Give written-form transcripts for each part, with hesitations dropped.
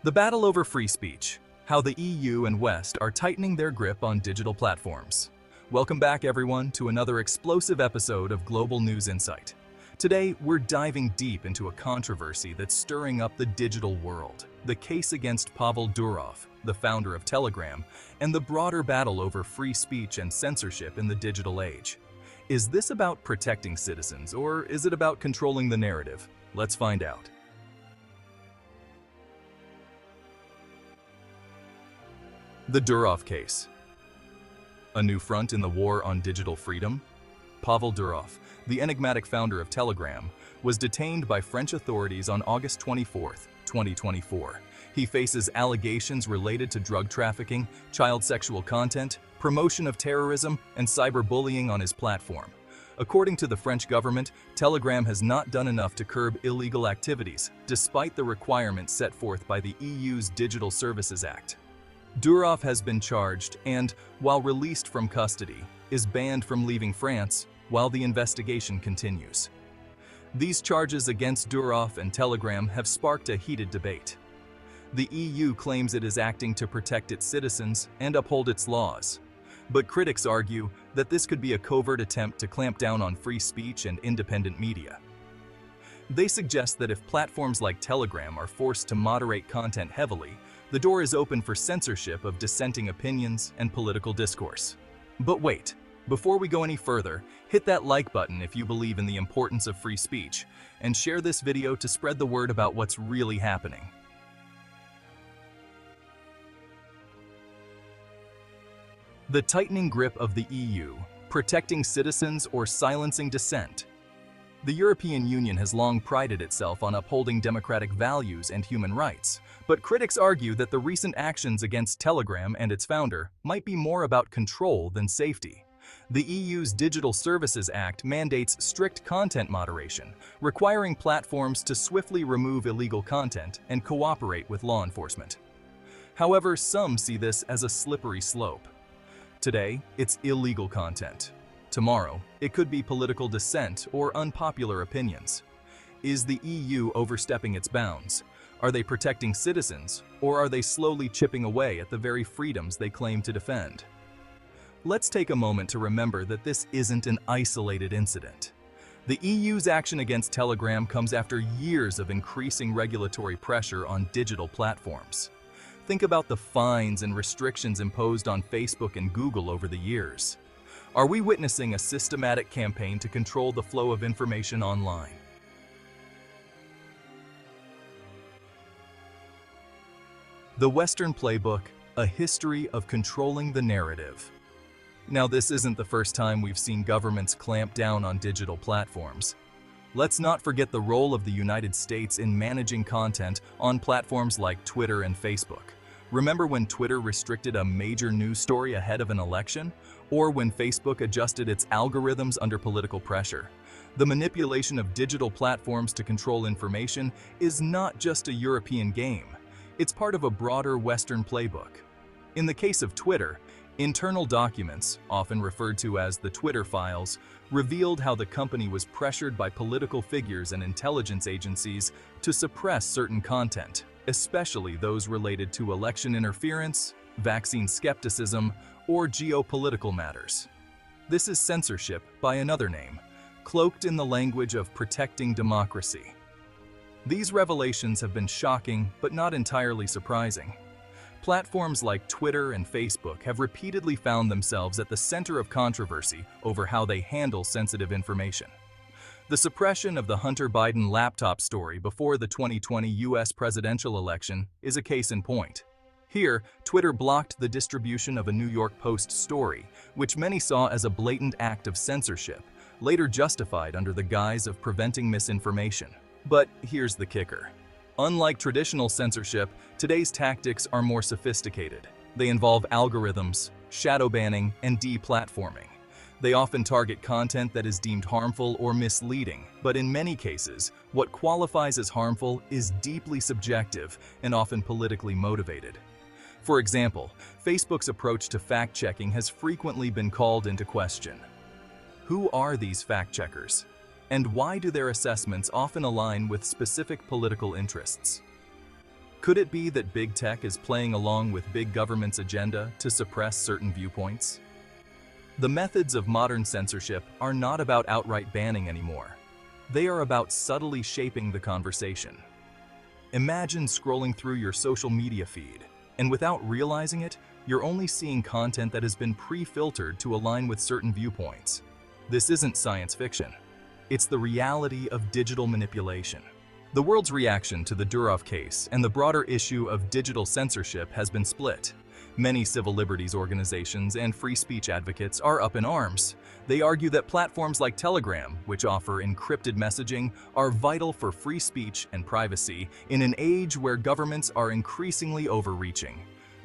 The battle over free speech, how the EU and West are tightening their grip on digital platforms. Welcome back, everyone, to another explosive episode of Global News Insight. Today, we're diving deep into a controversy that's stirring up the digital world, the case against Pavel Durov, the founder of Telegram, and the broader battle over free speech and censorship in the digital age. Is this about protecting citizens, or is it about controlling the narrative? Let's find out. The Durov case. A new front in the war on digital freedom? Pavel Durov, the enigmatic founder of Telegram, was detained by French authorities on August 24, 2024. He faces allegations related to drug trafficking, child sexual content, promotion of terrorism, and cyberbullying on his platform. According to the French government, Telegram has not done enough to curb illegal activities, despite the requirements set forth by the EU's Digital Services Act. Durov has been charged and, while released from custody, is banned from leaving France while the investigation continues. These charges against Durov and Telegram have sparked a heated debate. The EU claims it is acting to protect its citizens and uphold its laws. But critics argue that this could be a covert attempt to clamp down on free speech and independent media. They suggest that if platforms like Telegram are forced to moderate content heavily, the door is open for censorship of dissenting opinions and political discourse. But wait, before we go any further, hit that like button if you believe in the importance of free speech, and share this video to spread the word about what's really happening. The tightening grip of the EU, protecting citizens or silencing dissent. The European Union has long prided itself on upholding democratic values and human rights, but critics argue that the recent actions against Telegram and its founder might be more about control than safety. The EU's Digital Services Act mandates strict content moderation, requiring platforms to swiftly remove illegal content and cooperate with law enforcement. However, some see this as a slippery slope. Today, it's illegal content. Tomorrow, it could be political dissent or unpopular opinions. Is the EU overstepping its bounds? Are they protecting citizens, or are they slowly chipping away at the very freedoms they claim to defend? Let's take a moment to remember that this isn't an isolated incident. The EU's action against Telegram comes after years of increasing regulatory pressure on digital platforms. Think about the fines and restrictions imposed on Facebook and Google over the years. Are we witnessing a systematic campaign to control the flow of information online? The Western Playbook, a history of controlling the narrative. Now, this isn't the first time we've seen governments clamp down on digital platforms. Let's not forget the role of the United States in managing content on platforms like Twitter and Facebook. Remember when Twitter restricted a major news story ahead of an election? Or when Facebook adjusted its algorithms under political pressure? The manipulation of digital platforms to control information is not just a European game. It's part of a broader Western playbook. In the case of Twitter, internal documents, often referred to as the Twitter files, revealed how the company was pressured by political figures and intelligence agencies to suppress certain content, especially those related to election interference, vaccine skepticism, or geopolitical matters. This is censorship by another name, cloaked in the language of protecting democracy. These revelations have been shocking but not entirely surprising. Platforms like Twitter and Facebook have repeatedly found themselves at the center of controversy over how they handle sensitive information. The suppression of the Hunter Biden laptop story before the 2020 US presidential election is a case in point. Here, Twitter blocked the distribution of a New York Post story, which many saw as a blatant act of censorship, later justified under the guise of preventing misinformation. But here's the kicker. Unlike traditional censorship, today's tactics are more sophisticated. They involve algorithms, shadow banning, and deplatforming. They often target content that is deemed harmful or misleading, but in many cases, what qualifies as harmful is deeply subjective and often politically motivated. For example, Facebook's approach to fact-checking has frequently been called into question. Who are these fact-checkers? And why do their assessments often align with specific political interests? Could it be that big tech is playing along with big government's agenda to suppress certain viewpoints? The methods of modern censorship are not about outright banning anymore. They are about subtly shaping the conversation. Imagine scrolling through your social media feed, and without realizing it, you're only seeing content that has been pre-filtered to align with certain viewpoints. This isn't science fiction. It's the reality of digital manipulation. The world's reaction to the Durov case and the broader issue of digital censorship has been split. Many civil liberties organizations and free speech advocates are up in arms. They argue that platforms like Telegram, which offer encrypted messaging, are vital for free speech and privacy in an age where governments are increasingly overreaching.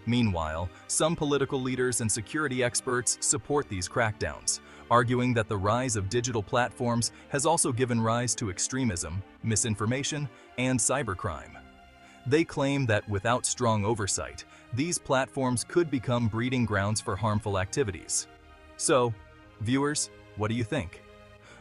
Meanwhile, some political leaders and security experts support these crackdowns, arguing that the rise of digital platforms has also given rise to extremism, misinformation, and cybercrime. They claim that without strong oversight, these platforms could become breeding grounds for harmful activities. So, viewers, what do you think?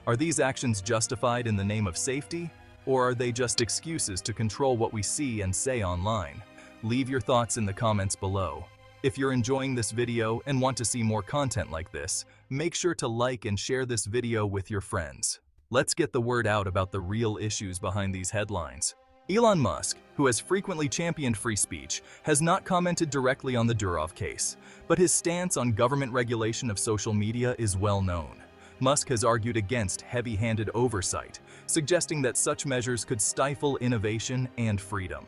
Are these actions justified in the name of safety, or are they just excuses to control what we see and say online? Leave your thoughts in the comments below. If you're enjoying this video and want to see more content like this, make sure to like and share this video with your friends. Let's get the word out about the real issues behind these headlines. Elon Musk, who has frequently championed free speech, has not commented directly on the Durov case, but his stance on government regulation of social media is well known. Musk has argued against heavy-handed oversight, suggesting that such measures could stifle innovation and freedom.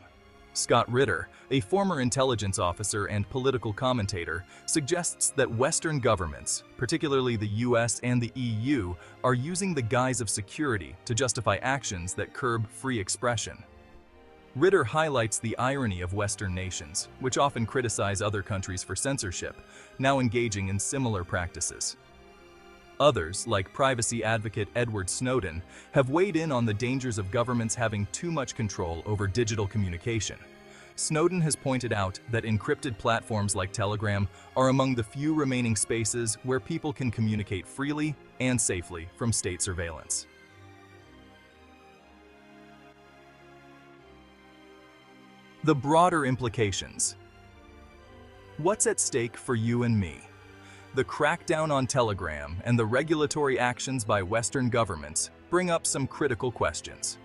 Scott Ritter, a former intelligence officer and political commentator, suggests that Western governments, particularly the US and the EU, are using the guise of security to justify actions that curb free expression. Ritter highlights the irony of Western nations, which often criticize other countries for censorship, now engaging in similar practices. Others, like privacy advocate Edward Snowden, have weighed in on the dangers of governments having too much control over digital communication. Snowden has pointed out that encrypted platforms like Telegram are among the few remaining spaces where people can communicate freely and safely from state surveillance. The broader implications. What's at stake for you and me? The crackdown on Telegram and the regulatory actions by Western governments bring up some critical questions.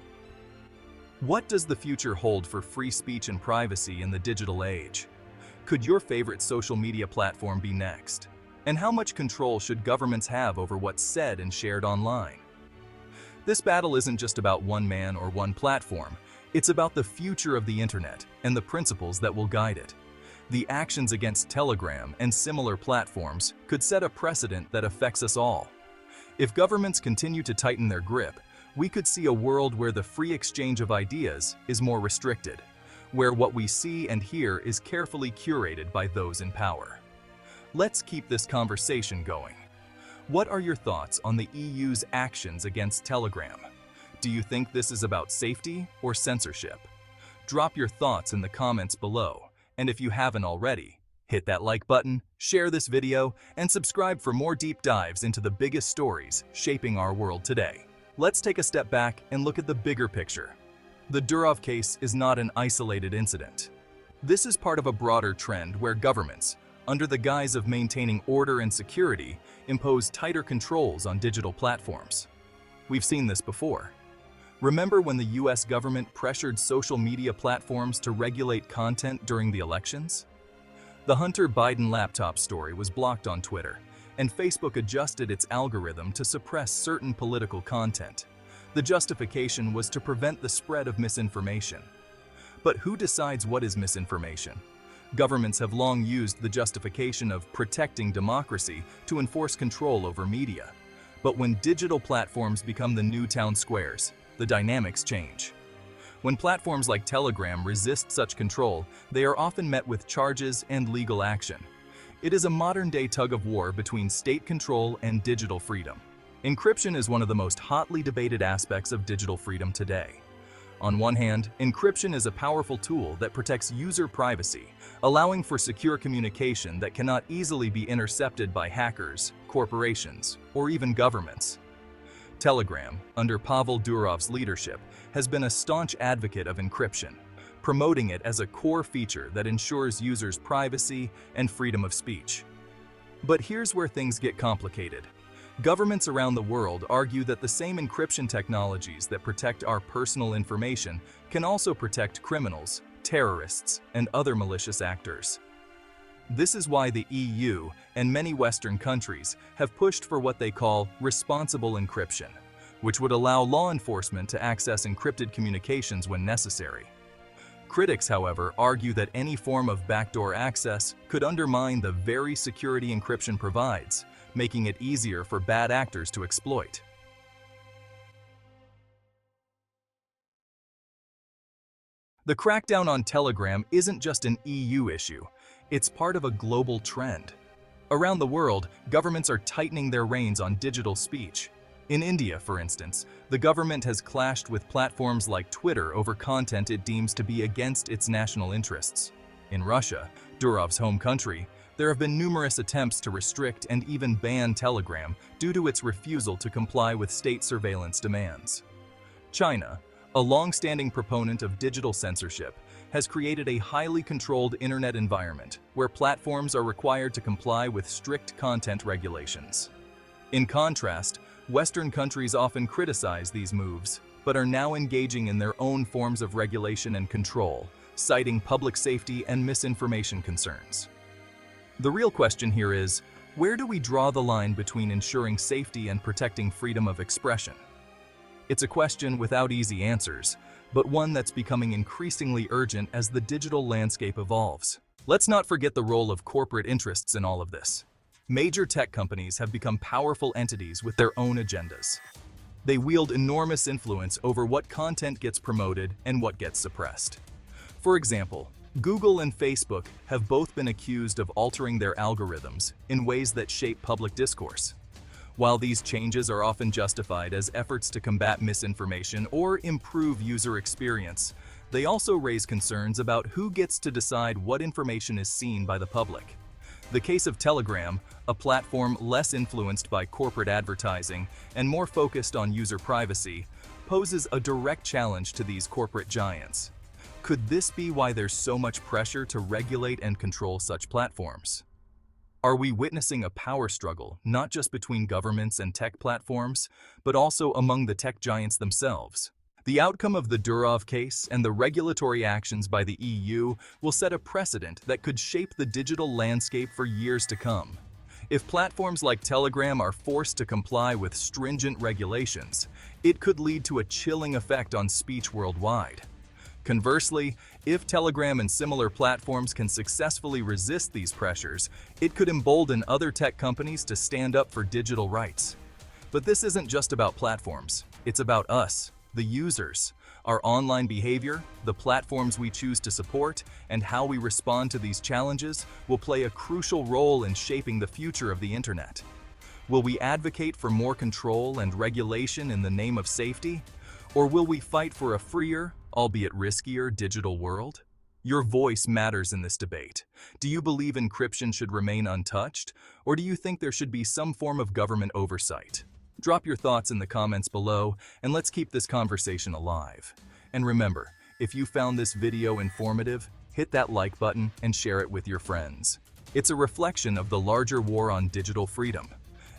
What does the future hold for free speech and privacy in the digital age? Could your favorite social media platform be next? And how much control should governments have over what's said and shared online? This battle isn't just about one man or one platform. It's about the future of the internet and the principles that will guide it. The actions against Telegram and similar platforms could set a precedent that affects us all. If governments continue to tighten their grip, we could see a world where the free exchange of ideas is more restricted, where what we see and hear is carefully curated by those in power. Let's keep this conversation going. What are your thoughts on the EU's actions against Telegram? Do you think this is about safety or censorship? Drop your thoughts in the comments below. And if you haven't already, hit that like button, share this video, and subscribe for more deep dives into the biggest stories shaping our world today. Let's take a step back and look at the bigger picture. The Durov case is not an isolated incident. This is part of a broader trend where governments, under the guise of maintaining order and security, impose tighter controls on digital platforms. We've seen this before. Remember when the US government pressured social media platforms to regulate content during the elections? The Hunter Biden laptop story was blocked on Twitter, and Facebook adjusted its algorithm to suppress certain political content. The justification was to prevent the spread of misinformation. But who decides what is misinformation? Governments have long used the justification of protecting democracy to enforce control over media. But when digital platforms become the new town squares, the dynamics change. When platforms like Telegram resist such control, they are often met with charges and legal action. It is a modern-day tug-of-war between state control and digital freedom. Encryption is one of the most hotly debated aspects of digital freedom today. On one hand, encryption is a powerful tool that protects user privacy, allowing for secure communication that cannot easily be intercepted by hackers, corporations, or even governments. Telegram, under Pavel Durov's leadership, has been a staunch advocate of encryption, promoting it as a core feature that ensures users' privacy and freedom of speech. But here's where things get complicated. Governments around the world argue that the same encryption technologies that protect our personal information can also protect criminals, terrorists, and other malicious actors. This is why the EU and many Western countries have pushed for what they call responsible encryption, which would allow law enforcement to access encrypted communications when necessary. Critics, however, argue that any form of backdoor access could undermine the very security encryption provides, making it easier for bad actors to exploit. The crackdown on Telegram isn't just an EU issue, it's part of a global trend. Around the world, governments are tightening their reins on digital speech. In India, for instance, the government has clashed with platforms like Twitter over content it deems to be against its national interests. In Russia, Durov's home country, there have been numerous attempts to restrict and even ban Telegram due to its refusal to comply with state surveillance demands. China, a long-standing proponent of digital censorship, has created a highly controlled internet environment where platforms are required to comply with strict content regulations. In contrast, Western countries often criticize these moves, but are now engaging in their own forms of regulation and control, citing public safety and misinformation concerns. The real question here is, where do we draw the line between ensuring safety and protecting freedom of expression? It's a question without easy answers, but one that's becoming increasingly urgent as the digital landscape evolves. Let's not forget the role of corporate interests in all of this. Major tech companies have become powerful entities with their own agendas. They wield enormous influence over what content gets promoted and what gets suppressed. For example, Google and Facebook have both been accused of altering their algorithms in ways that shape public discourse. While these changes are often justified as efforts to combat misinformation or improve user experience, they also raise concerns about who gets to decide what information is seen by the public. The case of Telegram, a platform less influenced by corporate advertising and more focused on user privacy, poses a direct challenge to these corporate giants. Could this be why there's so much pressure to regulate and control such platforms? Are we witnessing a power struggle not just between governments and tech platforms, but also among the tech giants themselves? The outcome of the Durov case and the regulatory actions by the EU will set a precedent that could shape the digital landscape for years to come. If platforms like Telegram are forced to comply with stringent regulations, it could lead to a chilling effect on speech worldwide. Conversely, if Telegram and similar platforms can successfully resist these pressures, it could embolden other tech companies to stand up for digital rights. But this isn't just about platforms, it's about us, the users. Our online behavior, the platforms we choose to support, and how we respond to these challenges will play a crucial role in shaping the future of the internet. Will we advocate for more control and regulation in the name of safety? Or will we fight for a freer, albeit riskier, digital world? Your voice matters in this debate. Do you believe encryption should remain untouched, or do you think there should be some form of government oversight? Drop your thoughts in the comments below, and let's keep this conversation alive. And remember, if you found this video informative, hit that like button and share it with your friends. It's a reflection of the larger war on digital freedom.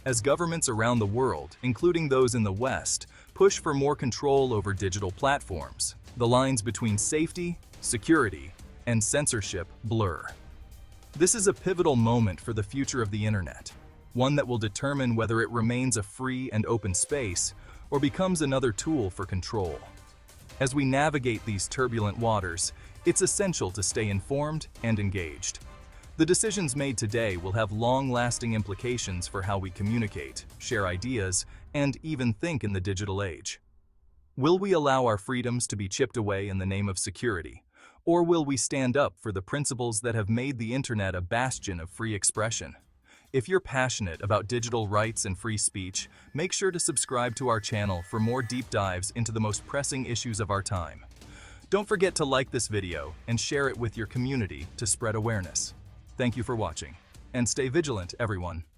As governments around the world, including those in the West, push for more control over digital platforms, the lines between safety, security, and censorship blur. This is a pivotal moment for the future of the internet, one that will determine whether it remains a free and open space or becomes another tool for control. As we navigate these turbulent waters, it's essential to stay informed and engaged. The decisions made today will have long-lasting implications for how we communicate, share ideas, and even think in the digital age. Will we allow our freedoms to be chipped away in the name of security, or will we stand up for the principles that have made the internet a bastion of free expression? If you're passionate about digital rights and free speech, make sure to subscribe to our channel for more deep dives into the most pressing issues of our time. Don't forget to like this video and share it with your community to spread awareness. Thank you for watching, and stay vigilant, everyone.